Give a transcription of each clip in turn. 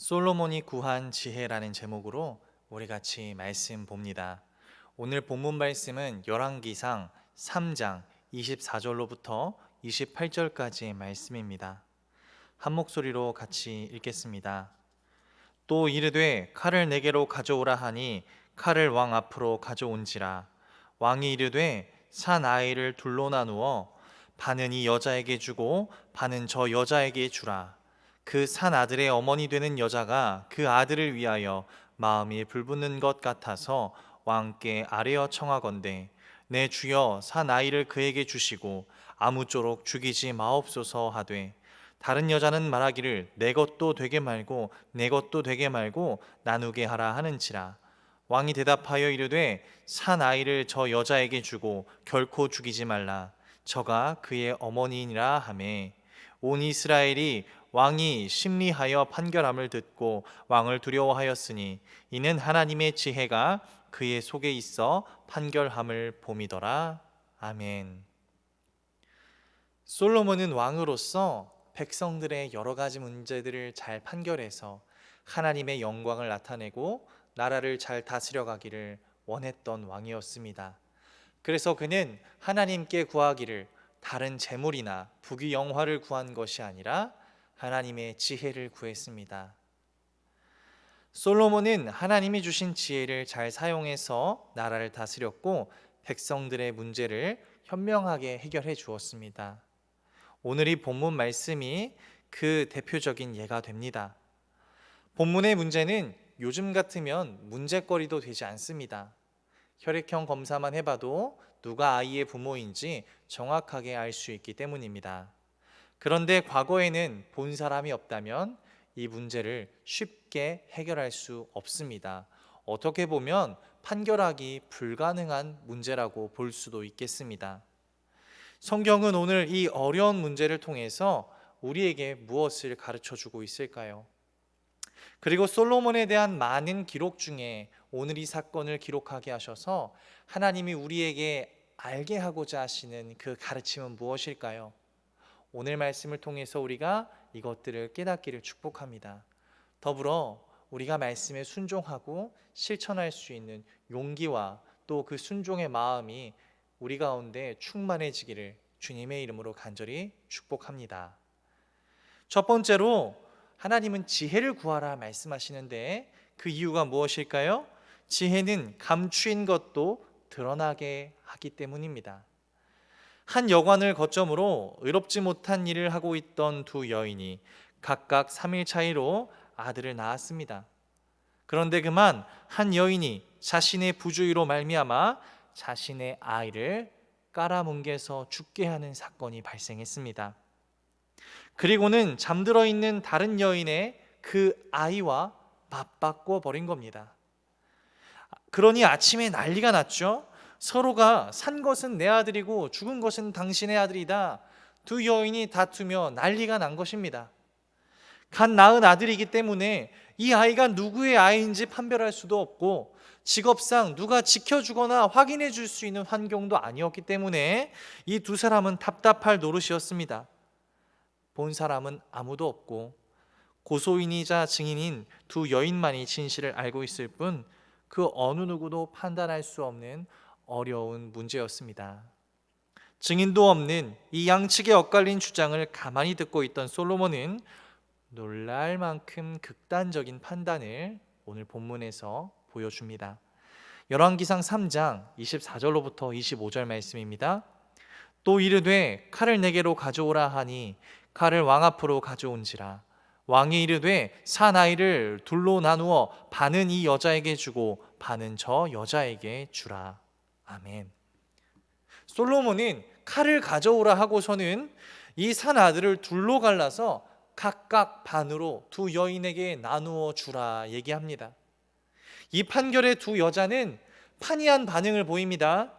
솔로몬이 구한 지혜라는 제목으로 우리 같이 말씀 봅니다. 오늘 본문 말씀은 열왕기상 3장 24절로부터 28절까지의 말씀입니다. 한 목소리로 같이 읽겠습니다. 또 이르되 칼을 내게로 가져오라 하니 칼을 왕 앞으로 가져온지라. 왕이 이르되 산 아이를 둘로 나누어 반은 이 여자에게 주고 반은 저 여자에게 주라. 그 산 아들의 어머니 되는 여자가 그 아들을 위하여 마음이 불붙는 것 같아서 왕께 아뢰어 청하건대 내 주여 산 아이를 그에게 주시고 아무쪼록 죽이지 마옵소서 하되 다른 여자는 말하기를 내 것도 되게 말고 내 것도 되게 말고 나누게 하라 하는지라. 왕이 대답하여 이르되 산 아이를 저 여자에게 주고 결코 죽이지 말라. 저가 그의 어머니니라 하매 온 이스라엘이 왕이 심리하여 판결함을 듣고 왕을 두려워하였으니 이는 하나님의 지혜가 그의 속에 있어 판결함을 봄이더라. 아멘. 솔로몬은 왕으로서 백성들의 여러 가지 문제들을 잘 판결해서 하나님의 영광을 나타내고 나라를 잘 다스려 가기를 원했던 왕이었습니다. 그래서 그는 하나님께 구하기를 다른 재물이나 부귀 영화를 구한 것이 아니라 하나님의 지혜를 구했습니다. 솔로몬은 하나님이 주신 지혜를 잘 사용해서 나라를 다스렸고 백성들의 문제를 현명하게 해결해 주었습니다. 오늘 이 본문 말씀이 그 대표적인 예가 됩니다. 본문의 문제는 요즘 같으면 문제거리도 되지 않습니다. 혈액형 검사만 해봐도 누가 아이의 부모인지 정확하게 알 수 있기 때문입니다. 그런데 과거에는 본 사람이 없다면 이 문제를 쉽게 해결할 수 없습니다. 어떻게 보면 판결하기 불가능한 문제라고 볼 수도 있겠습니다. 성경은 오늘 이 어려운 문제를 통해서 우리에게 무엇을 가르쳐 주고 있을까요? 그리고 솔로몬에 대한 많은 기록 중에 오늘 이 사건을 기록하게 하셔서 하나님이 우리에게 알게 하고자 하시는 그 가르침은 무엇일까요? 오늘 말씀을 통해서 우리가 이것들을 깨닫기를 축복합니다. 더불어 우리가 말씀에 순종하고 실천할 수 있는 용기와 또 그 순종의 마음이 우리 가운데 충만해지기를 주님의 이름으로 간절히 축복합니다. 첫 번째로 하나님은 지혜를 구하라 말씀하시는데 그 이유가 무엇일까요? 지혜는 감추인 것도 드러나게 하기 때문입니다. 한 여관을 거점으로 의롭지 못한 일을 하고 있던 두 여인이 각각 3일 차이로 아들을 낳았습니다. 그런데 그만 한 여인이 자신의 부주의로 말미암아 자신의 아이를 깔아뭉개서 죽게 하는 사건이 발생했습니다. 그리고는 잠들어 있는 다른 여인의 그 아이와 맞바꿔 버린 겁니다. 그러니 아침에 난리가 났죠. 서로가 산 것은 내 아들이고 죽은 것은 당신의 아들이다. 두 여인이 다투며 난리가 난 것입니다. 갓 낳은 아들이기 때문에 이 아이가 누구의 아이인지 판별할 수도 없고 직업상 누가 지켜주거나 확인해 줄 수 있는 환경도 아니었기 때문에 이 두 사람은 답답할 노릇이었습니다. 본 사람은 아무도 없고 고소인이자 증인인 두 여인만이 진실을 알고 있을 뿐 그 어느 누구도 판단할 수 없는 어려운 문제였습니다. 증인도 없는 이 양측의 엇갈린 주장을 가만히 듣고 있던 솔로몬은 놀랄 만큼 극단적인 판단을 오늘 본문에서 보여줍니다. 열왕기상 3장 24절로부터 25절 말씀입니다. 또 이르되 칼을 내게로 가져오라 하니 칼을 왕 앞으로 가져온지라. 왕이 이르되 산 아이를 둘로 나누어 반은 이 여자에게 주고 반은 저 여자에게 주라. 아멘. 솔로몬은 칼을 가져오라 하고서는 이 산 아들을 둘로 갈라서 각각 반으로 두 여인에게 나누어 주라 얘기합니다. 이 판결에 두 여자는 판이한 반응을 보입니다.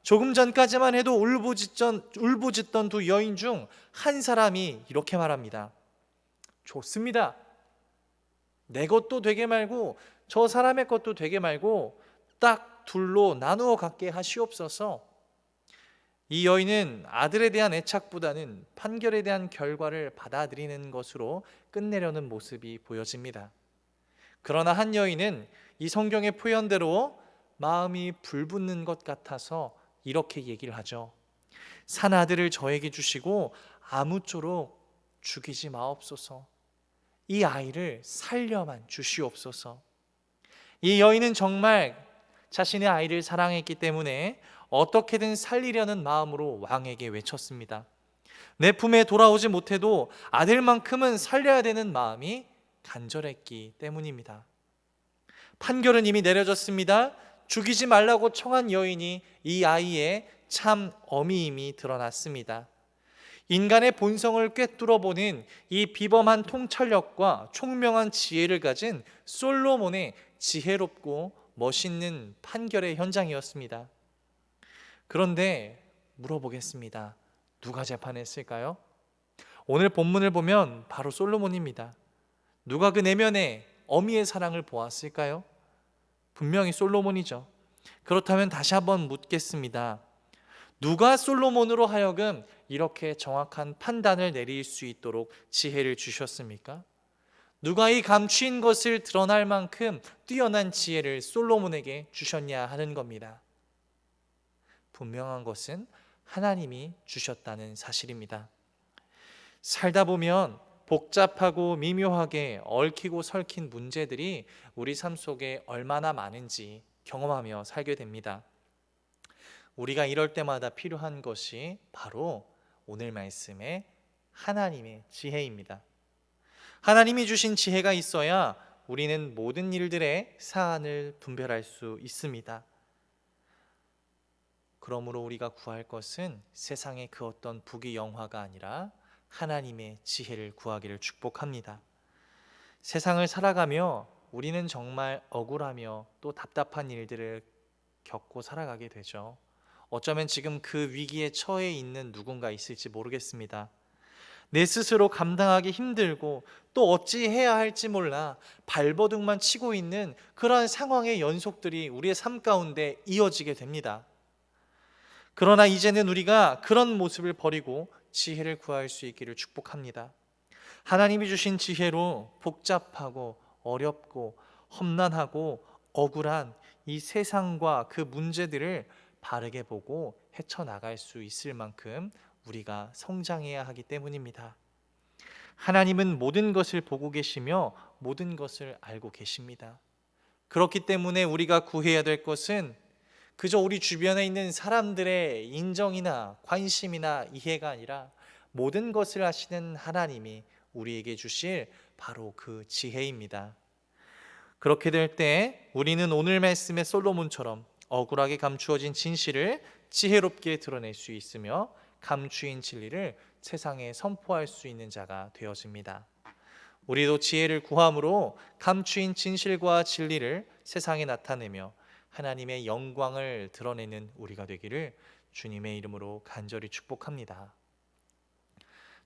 조금 전까지만 해도 울부짖던 두 여인 중 한 사람이 이렇게 말합니다. 좋습니다. 내 것도 되게 말고 저 사람의 것도 되게 말고 딱 둘로 나누어 갖게 하시옵소서. 이 여인은 아들에 대한 애착보다는 판결에 대한 결과를 받아들이는 것으로 끝내려는 모습이 보여집니다. 그러나 한 여인은 이 성경의 표현대로 마음이 불붙는 것 같아서 이렇게 얘기를 하죠. 산 아들을 저에게 주시고 아무쪼록 죽이지 마옵소서. 이 아이를 살려만 주시옵소서. 이 여인은 정말 자신의 아이를 사랑했기 때문에 어떻게든 살리려는 마음으로 왕에게 외쳤습니다. 내 품에 돌아오지 못해도 아들만큼은 살려야 되는 마음이 간절했기 때문입니다. 판결은 이미 내려졌습니다. 죽이지 말라고 청한 여인이 이 아이의 참 어미임이 드러났습니다. 인간의 본성을 꿰뚫어 보는 이 비범한 통찰력과 총명한 지혜를 가진 솔로몬의 지혜롭고 멋있는 판결의 현장이었습니다. 그런데 물어보겠습니다. 누가 재판했을까요? 오늘 본문을 보면 바로 솔로몬입니다. 누가 그 내면에 어미의 사랑을 보았을까요? 분명히 솔로몬이죠. 그렇다면 다시 한번 묻겠습니다. 누가 솔로몬으로 하여금 이렇게 정확한 판단을 내릴 수 있도록 지혜를 주셨습니까? 누가 이 감추인 것을 드러날 만큼 뛰어난 지혜를 솔로몬에게 주셨냐 하는 겁니다. 분명한 것은 하나님이 주셨다는 사실입니다. 살다 보면 복잡하고 미묘하게 얽히고 설킨 문제들이 우리 삶 속에 얼마나 많은지 경험하며 살게 됩니다. 우리가 이럴 때마다 필요한 것이 바로 오늘 말씀의 하나님의 지혜입니다. 하나님이 주신 지혜가 있어야 우리는 모든 일들의 사안을 분별할 수 있습니다. 그러므로 우리가 구할 것은 세상의 그 어떤 부귀영화가 아니라 하나님의 지혜를 구하기를 축복합니다. 세상을 살아가며 우리는 정말 억울하며 또 답답한 일들을 겪고 살아가게 되죠. 어쩌면 지금 그 위기에 처해 있는 누군가 있을지 모르겠습니다. 내 스스로 감당하기 힘들고 또 어찌 해야 할지 몰라 발버둥만 치고 있는 그러한 상황의 연속들이 우리의 삶 가운데 이어지게 됩니다. 그러나 이제는 우리가 그런 모습을 버리고 지혜를 구할 수 있기를 축복합니다. 하나님이 주신 지혜로 복잡하고 어렵고 험난하고 억울한 이 세상과 그 문제들을 바르게 보고 헤쳐나갈 수 있을 만큼 우리가 성장해야 하기 때문입니다. 하나님은 모든 것을 보고 계시며 모든 것을 알고 계십니다. 그렇기 때문에 우리가 구해야 될 것은 그저 우리 주변에 있는 사람들의 인정이나 관심이나 이해가 아니라 모든 것을 아시는 하나님이 우리에게 주실 바로 그 지혜입니다. 그렇게 될 때 우리는 오늘 말씀의 솔로몬처럼 억울하게 감추어진 진실을 지혜롭게 드러낼 수 있으며 감추인 진리를 세상에 선포할 수 있는 자가 되어집니다. 우리도 지혜를 구함으로 감추인 진실과 진리를 세상에 나타내며 하나님의 영광을 드러내는 우리가 되기를 주님의 이름으로 간절히 축복합니다.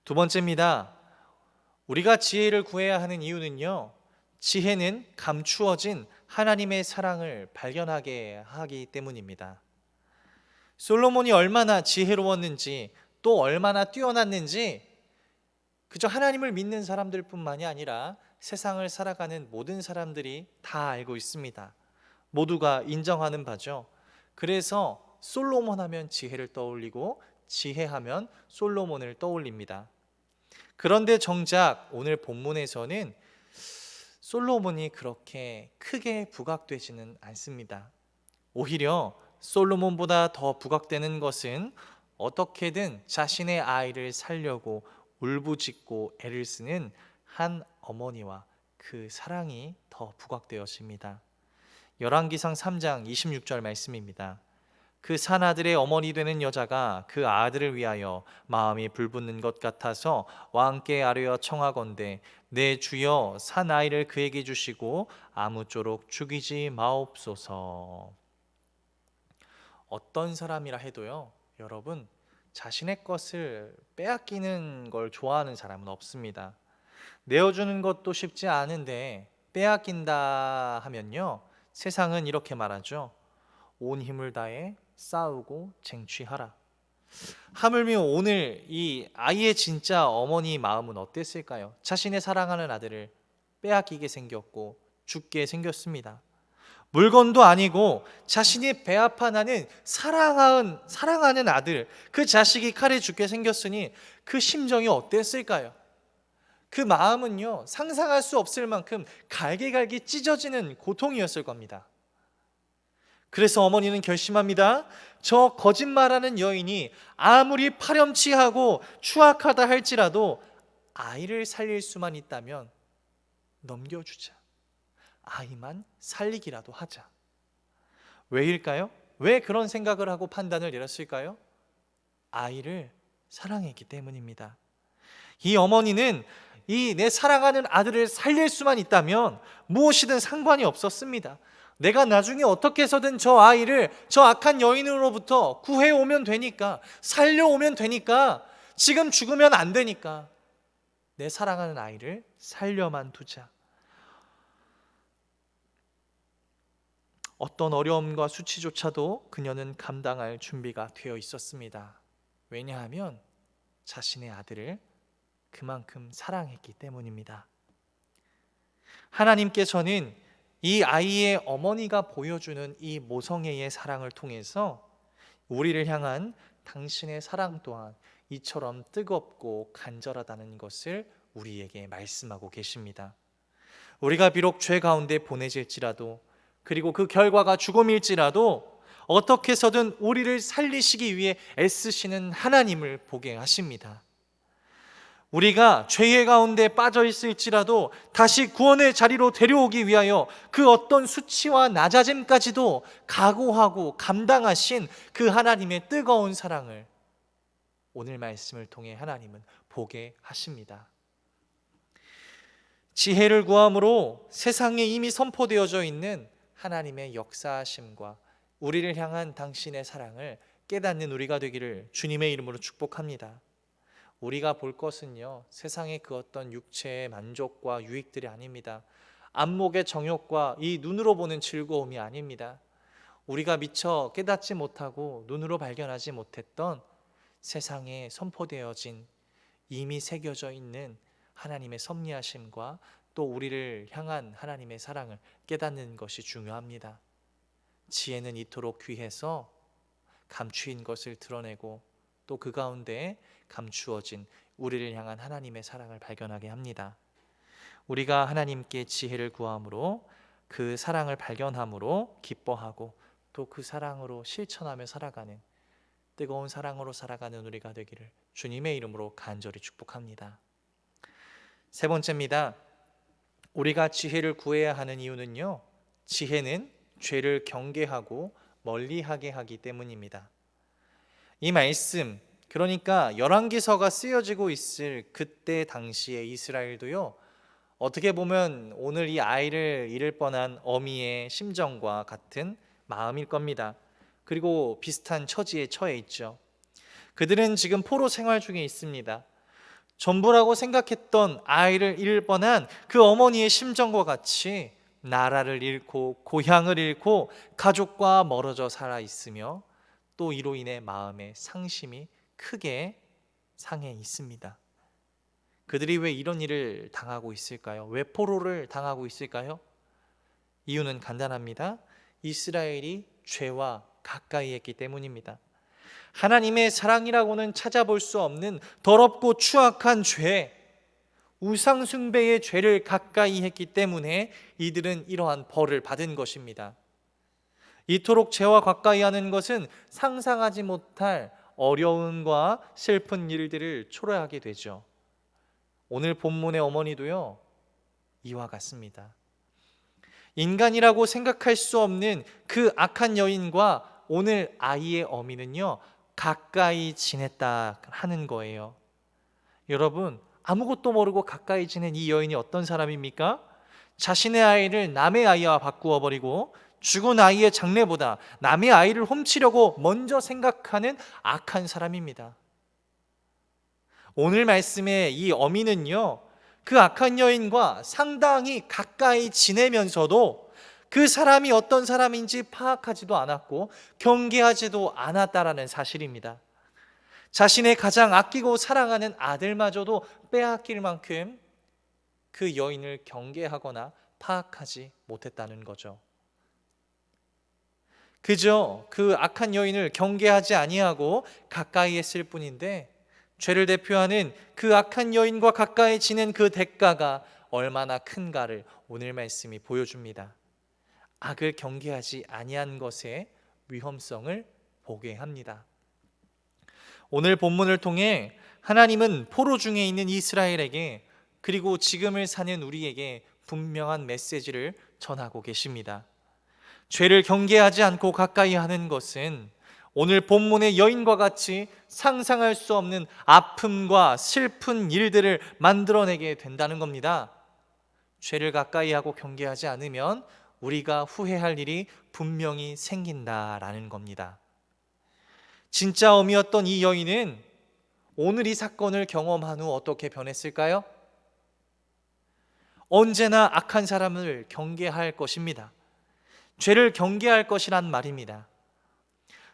두 번째입니다. 우리가 지혜를 구해야 하는 이유는요, 지혜는 감추어진 하나님의 사랑을 발견하게 하기 때문입니다. 솔로몬이 얼마나 지혜로웠는지 또 얼마나 뛰어났는지 그저 하나님을 믿는 사람들뿐만이 아니라 세상을 살아가는 모든 사람들이 다 알고 있습니다. 모두가 인정하는 바죠. 그래서 솔로몬 하면 지혜를 떠올리고 지혜하면 솔로몬을 떠올립니다. 그런데 정작 오늘 본문에서는 솔로몬이 그렇게 크게 부각되지는 않습니다. 오히려 솔로몬보다 더 부각되는 것은 어떻게든 자신의 아이를 살려고 울부짖고 애를 쓰는 한 어머니와 그 사랑이 더 부각되었습니다. 열왕기상 3장 26절 말씀입니다. 그 산아들의 어머니 되는 여자가 그 아들을 위하여 마음이 불붙는 것 같아서 왕께 아뢰어 청하건대 내 주여 산 아이를 그에게 주시고 아무쪼록 죽이지 마옵소서. 어떤 사람이라 해도요, 여러분, 자신의 것을 빼앗기는 걸 좋아하는 사람은 없습니다. 내어주는 것도 쉽지 않은데 빼앗긴다 하면요, 세상은 이렇게 말하죠. 온 힘을 다해 싸우고 쟁취하라. 하물며 오늘 이 아이의 진짜 어머니 마음은 어땠을까요? 자신의 사랑하는 아들을 빼앗기게 생겼고 죽게 생겼습니다. 물건도 아니고 자신이 배 아파 나는 사랑하는 아들, 그 자식이 칼에 죽게 생겼으니 그 심정이 어땠을까요? 그 마음은요, 상상할 수 없을 만큼 갈기갈기 찢어지는 고통이었을 겁니다. 그래서 어머니는 결심합니다. 저 거짓말하는 여인이 아무리 파렴치하고 추악하다 할지라도 아이를 살릴 수만 있다면 넘겨주자. 아이만 살리기라도 하자. 왜일까요? 왜 그런 생각을 하고 판단을 내렸을까요? 아이를 사랑했기 때문입니다. 이 어머니는 이 내 사랑하는 아들을 살릴 수만 있다면 무엇이든 상관이 없었습니다. 내가 나중에 어떻게 해서든 저 아이를 저 악한 여인으로부터 구해오면 되니까, 살려오면 되니까, 지금 죽으면 안 되니까 내 사랑하는 아이를 살려만 두자. 어떤 어려움과 수치조차도 그녀는 감당할 준비가 되어 있었습니다. 왜냐하면 자신의 아들을 그만큼 사랑했기 때문입니다. 하나님께서는 이 아이의 어머니가 보여주는 이 모성애의 사랑을 통해서 우리를 향한 당신의 사랑 또한 이처럼 뜨겁고 간절하다는 것을 우리에게 말씀하고 계십니다. 우리가 비록 죄 가운데 보내질지라도, 그리고 그 결과가 죽음일지라도 어떻게 해서든 우리를 살리시기 위해 애쓰시는 하나님을 보게 하십니다. 우리가 죄의 가운데 빠져 있을지라도 다시 구원의 자리로 데려오기 위하여 그 어떤 수치와 낮아짐까지도 각오하고 감당하신 그 하나님의 뜨거운 사랑을 오늘 말씀을 통해 하나님은 보게 하십니다. 지혜를 구함으로 세상에 이미 선포되어져 있는 하나님의 역사하심과 우리를 향한 당신의 사랑을 깨닫는 우리가 되기를 주님의 이름으로 축복합니다. 우리가 볼 것은요, 세상의 그 어떤 육체의 만족과 유익들이 아닙니다. 안목의 정욕과 이 눈으로 보는 즐거움이 아닙니다. 우리가 미처 깨닫지 못하고 눈으로 발견하지 못했던 세상에 선포되어진 이미 새겨져 있는 하나님의 섭리하심과 또 우리를 향한 하나님의 사랑을 깨닫는 것이 중요합니다. 지혜는 이토록 귀해서 감추인 것을 드러내고 또 그 가운데 감추어진 우리를 향한 하나님의 사랑을 발견하게 합니다. 우리가 하나님께 지혜를 구함으로 그 사랑을 발견함으로 기뻐하고 또 그 사랑으로 실천하며 살아가는 뜨거운 사랑으로 살아가는 우리가 되기를 주님의 이름으로 간절히 축복합니다. 세 번째입니다. 우리가 지혜를 구해야 하는 이유는요, 지혜는 죄를 경계하고 멀리하게 하기 때문입니다. 이 말씀, 그러니까 열왕기서가 쓰여지고 있을 그때 당시에 이스라엘도요, 어떻게 보면 오늘 이 아이를 잃을 뻔한 어미의 심정과 같은 마음일 겁니다. 그리고 비슷한 처지에 처해 있죠. 그들은 지금 포로 생활 중에 있습니다. 전부라고 생각했던 아이를 잃을 뻔한 그 어머니의 심정과 같이 나라를 잃고 고향을 잃고 가족과 멀어져 살아 있으며 또 이로 인해 마음의 상심이 크게 상해 있습니다. 그들이 왜 이런 일을 당하고 있을까요? 왜 포로를 당하고 있을까요? 이유는 간단합니다. 이스라엘이 죄와 가까이 했기 때문입니다. 하나님의 사랑이라고는 찾아볼 수 없는 더럽고 추악한 죄, 우상 숭배의 죄를 가까이 했기 때문에 이들은 이러한 벌을 받은 것입니다. 이토록 죄와 가까이 하는 것은 상상하지 못할 어려움과 슬픈 일들을 초래하게 되죠. 오늘 본문의 어머니도요, 이와 같습니다. 인간이라고 생각할 수 없는 그 악한 여인과 오늘 아이의 어미는요, 가까이 지냈다 하는 거예요. 여러분, 아무것도 모르고 가까이 지낸 이 여인이 어떤 사람입니까? 자신의 아이를 남의 아이와 바꾸어 버리고 죽은 아이의 장래보다 남의 아이를 훔치려고 먼저 생각하는 악한 사람입니다. 오늘 말씀의 이 어미는요, 그 악한 여인과 상당히 가까이 지내면서도 그 사람이 어떤 사람인지 파악하지도 않았고 경계하지도 않았다라는 사실입니다. 자신의 가장 아끼고 사랑하는 아들마저도 빼앗길 만큼 그 여인을 경계하거나 파악하지 못했다는 거죠. 그저 그 악한 여인을 경계하지 아니하고 가까이 했을 뿐인데, 죄를 대표하는 그 악한 여인과 가까이 지낸 그 대가가 얼마나 큰가를 오늘 말씀이 보여줍니다. 악을 경계하지 아니한 것의 위험성을 보게 합니다. 오늘 본문을 통해 하나님은 포로 중에 있는 이스라엘에게, 그리고 지금을 사는 우리에게 분명한 메시지를 전하고 계십니다. 죄를 경계하지 않고 가까이 하는 것은 오늘 본문의 여인과 같이 상상할 수 없는 아픔과 슬픈 일들을 만들어내게 된다는 겁니다. 죄를 가까이 하고 경계하지 않으면 우리가 후회할 일이 분명히 생긴다라는 겁니다. 진짜 어미였던 이 여인은 오늘 이 사건을 경험한 후 어떻게 변했을까요? 언제나 악한 사람을 경계할 것입니다. 죄를 경계할 것이란 말입니다.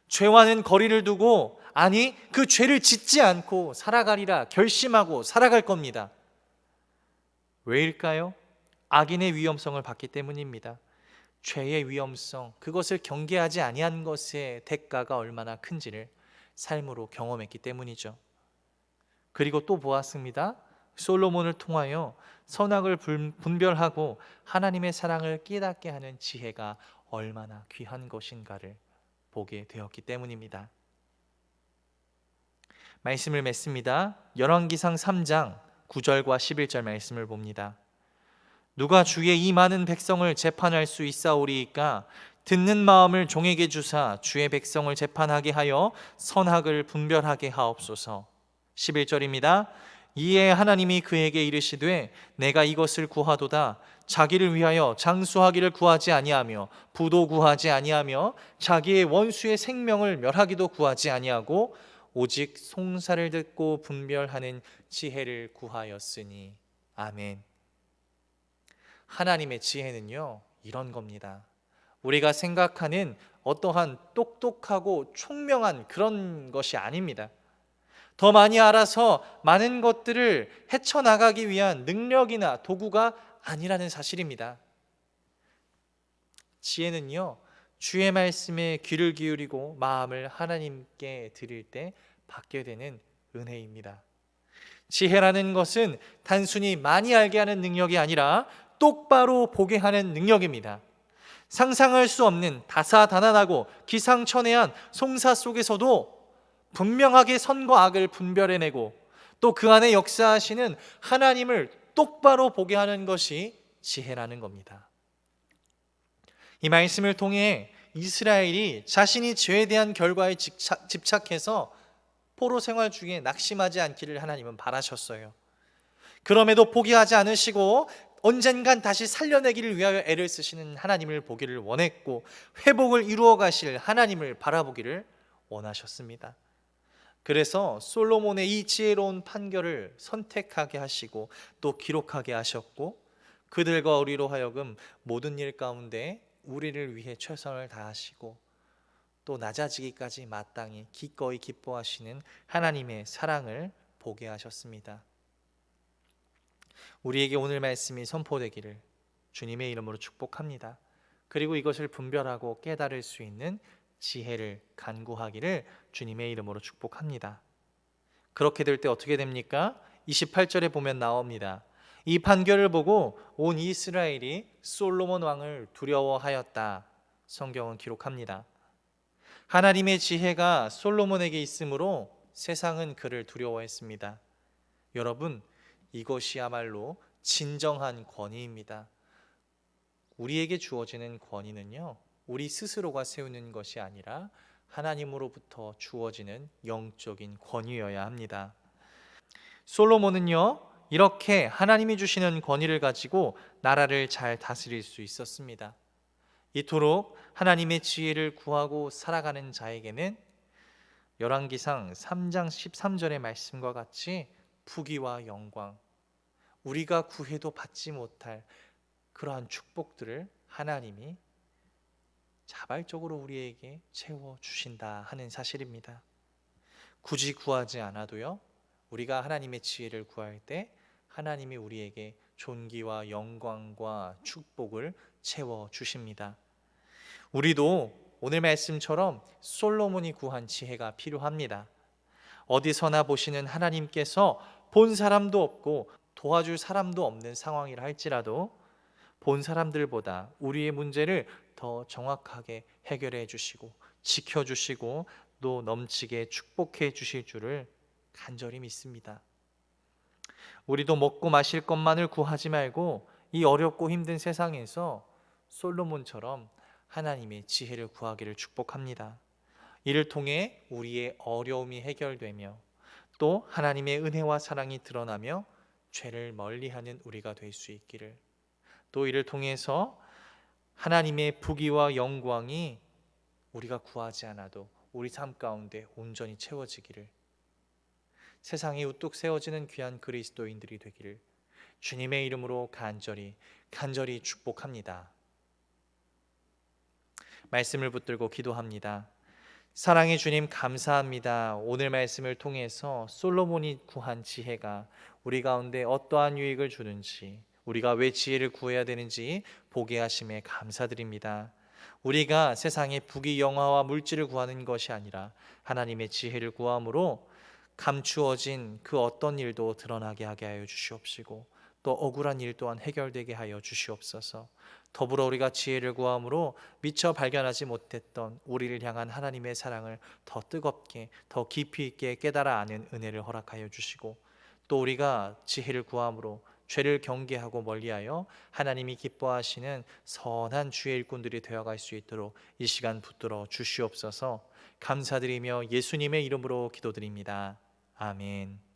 죄와는 거리를 두고, 아니 그 죄를 짓지 않고 살아가리라 결심하고 살아갈 겁니다. 왜일까요? 악인의 위험성을 봤기 때문입니다. 죄의 위험성, 그것을 경계하지 아니한 것의 대가가 얼마나 큰지를 삶으로 경험했기 때문이죠. 그리고 또 보았습니다. 솔로몬을 통하여 선악을 분별하고 하나님의 사랑을 깨닫게 하는 지혜가 얼마나 귀한 것인가를 보게 되었기 때문입니다. 말씀을 맺습니다. 열왕기상 3장 9절과 11절 말씀을 봅니다. 누가 주의 이 많은 백성을 재판할 수 있사오리이까? 듣는 마음을 종에게 주사 주의 백성을 재판하게 하여 선악을 분별하게 하옵소서. 11절입니다. 이에 하나님이 그에게 이르시되 내가 이것을 구하도다. 자기를 위하여 장수하기를 구하지 아니하며 부도 구하지 아니하며 자기의 원수의 생명을 멸하기도 구하지 아니하고 오직 송사를 듣고 분별하는 지혜를 구하였으니. 아멘. 하나님의 지혜는요, 이런 겁니다. 우리가 생각하는 어떠한 똑똑하고 총명한 그런 것이 아닙니다. 더 많이 알아서 많은 것들을 헤쳐나가기 위한 능력이나 도구가 아니라는 사실입니다. 지혜는요, 주의 말씀에 귀를 기울이고 마음을 하나님께 드릴 때 받게 되는 은혜입니다. 지혜라는 것은 단순히 많이 알게 하는 능력이 아니라 똑바로 보게 하는 능력입니다. 상상할 수 없는 다사다난하고 기상천외한 송사 속에서도 분명하게 선과 악을 분별해내고 또 그 안에 역사하시는 하나님을 똑바로 보게 하는 것이 지혜라는 겁니다. 이 말씀을 통해 이스라엘이 자신이 죄에 대한 결과에 집착해서 포로 생활 중에 낙심하지 않기를 하나님은 바라셨어요. 그럼에도 포기하지 않으시고 언젠간 다시 살려내기를 위하여 애를 쓰시는 하나님을 보기를 원했고, 회복을 이루어 가실 하나님을 바라보기를 원하셨습니다. 그래서 솔로몬의 이 지혜로운 판결을 선택하게 하시고 또 기록하게 하셨고, 그들과 우리로 하여금 모든 일 가운데 우리를 위해 최선을 다하시고 또 낮아지기까지 마땅히 기꺼이 기뻐하시는 하나님의 사랑을 보게 하셨습니다. 우리에게 오늘 말씀이 선포되기를 주님의 이름으로 축복합니다. 그리고 이것을 분별하고 깨달을 수 있는 지혜를 간구하기를 주님의 이름으로 축복합니다. 그렇게 될 때 어떻게 됩니까? 28절에 보면 나옵니다. 이 판결을 보고 온 이스라엘이 솔로몬 왕을 두려워하였다. 성경은 기록합니다. 하나님의 지혜가 솔로몬에게 있으므로 세상은 그를 두려워했습니다. 여러분, 이것이야말로 진정한 권위입니다. 우리에게 주어지는 권위는요, 우리 스스로가 세우는 것이 아니라 하나님으로부터 주어지는 영적인 권위여야 합니다. 솔로몬은요, 이렇게 하나님이 주시는 권위를 가지고 나라를 잘 다스릴 수 있었습니다. 이토록 하나님의 지혜를 구하고 살아가는 자에게는 열왕기상 3장 13절의 말씀과 같이 부귀와 영광, 우리가 구해도 받지 못할 그러한 축복들을 하나님이 자발적으로 우리에게 채워주신다 하는 사실입니다. 굳이 구하지 않아도요, 우리가 하나님의 지혜를 구할 때 하나님이 우리에게 존귀와 영광과 축복을 채워 주십니다. 우리도 오늘 말씀처럼 솔로몬이 구한 지혜가 필요합니다. 어디서나 보시는 하나님께서 본 사람도 없고 도와줄 사람도 없는 상황이라 할지라도 본 사람들보다 우리의 문제를 더 정확하게 해결해 주시고 지켜주시고 또 넘치게 축복해 주실 줄을 간절히 믿습니다. 우리도 먹고 마실 것만을 구하지 말고 이 어렵고 힘든 세상에서 솔로몬처럼 하나님의 지혜를 구하기를 축복합니다. 이를 통해 우리의 어려움이 해결되며 또 하나님의 은혜와 사랑이 드러나며 죄를 멀리하는 우리가 될 수 있기를, 또 이를 통해서 하나님의 부귀와 영광이 우리가 구하지 않아도 우리 삶 가운데 온전히 채워지기를, 세상에 우뚝 세워지는 귀한 그리스도인들이 되기를 주님의 이름으로 간절히 축복합니다. 말씀을 붙들고 기도합니다. 사랑의 주님, 감사합니다. 오늘 말씀을 통해서 솔로몬이 구한 지혜가 우리 가운데 어떠한 유익을 주는지, 우리가 왜 지혜를 구해야 되는지 보게 하심에 감사드립니다. 우리가 세상의 부귀 영화와 물질을 구하는 것이 아니라 하나님의 지혜를 구함으로 감추어진 그 어떤 일도 드러나게 하게 하여 주시옵시고, 또 억울한 일 또한 해결되게 하여 주시옵소서. 더불어 우리가 지혜를 구함으로 미처 발견하지 못했던 우리를 향한 하나님의 사랑을 더 뜨겁게 더 깊이 있게 깨달아 아는 은혜를 허락하여 주시고, 또 우리가 지혜를 구함으로 죄를 경계하고 멀리하여 하나님이 기뻐하시는 선한 주의 일꾼들이 되어갈 수 있도록 이 시간 붙들어 주시옵소서. 감사드리며 예수님의 이름으로 기도드립니다. 아멘.